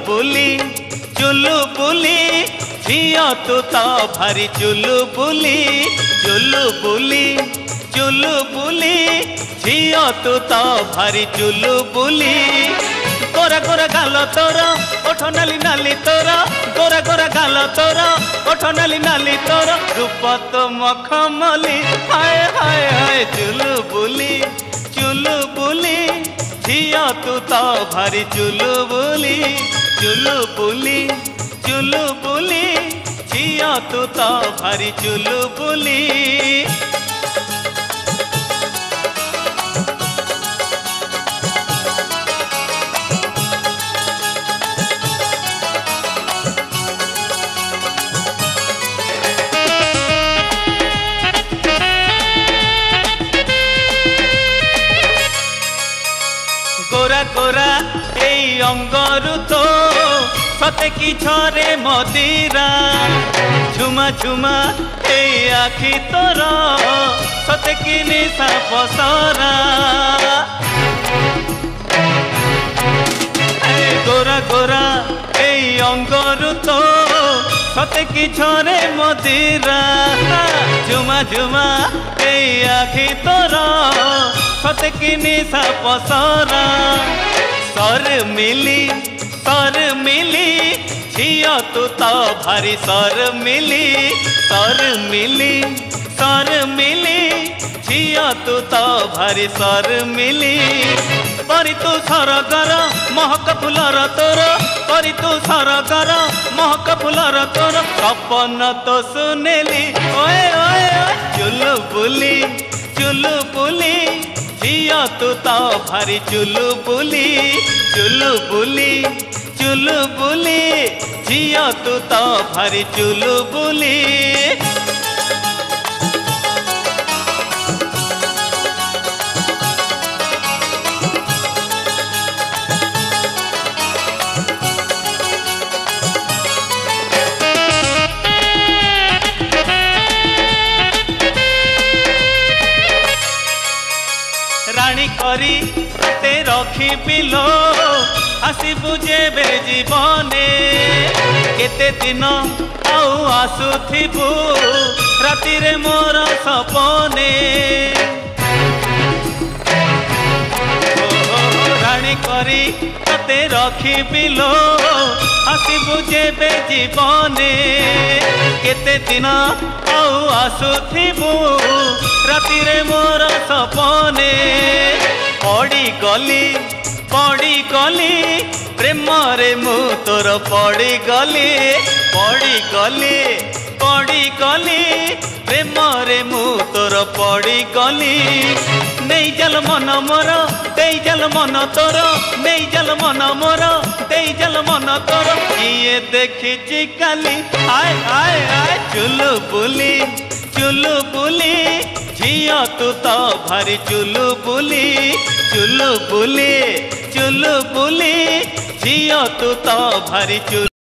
बुली झियो तू तो भारी चुलु बुली झियो तू तो भारी चुलु बुली गोरा गोरा गाल तोर ओठ नाली नाली तोर गोरा गोरा गाल तोर ओठ नाली नाली तोर रूप तो मखमली हाय हाय हाय चुलु बुली झियो तू तो भारी चुलु बुली झियो तू तो भारी चुलु बुली गोरा गोरा এই অঙ্গরু তো সতে কি ঝরে মদিরা ঝুমা ঝুমা এই আখি তোর সতে কি নিশা পসরা গোরা গোরা এই অঙ্গরু তো সতে কি ঝরে মদিরা ঝুমা ঝুমা এই আখি তোর সতে কি নিশা পসরা सर मिली झियो तू तो भारी सर मिली झियो तू तो भारी सर मिली परी तू सरगर महक फुलर तोर परी तू सरगर महक फुलर तोर सपन तो सुनेली ओए ओए चुलु बुली झियो तू तो भारी चुलु बुली झियो तू तो भारी चुलु बुली रानी करी ते रखी पिलो आसबु जेबे जीवने केते दिन आउ आसुथिबु राति रे मोर सपने रानी करी ते रखी पिलो आसबु जेबे जीवने केते दिन आउ आसुथिबु राति रे मोर सपने पड़ी गली प्रेम रे मु तोर पड़ी गली प्रेम रे मु तोर पड़ी गली नहीं जल मन मोर दे जल मन तोर नहीं जल मन मोर दे जल मन तोर किए देखी काली आय आय आय चुलु बुली झियो तू तो भारी चुलु बुली झियो तू तो भारी चुलु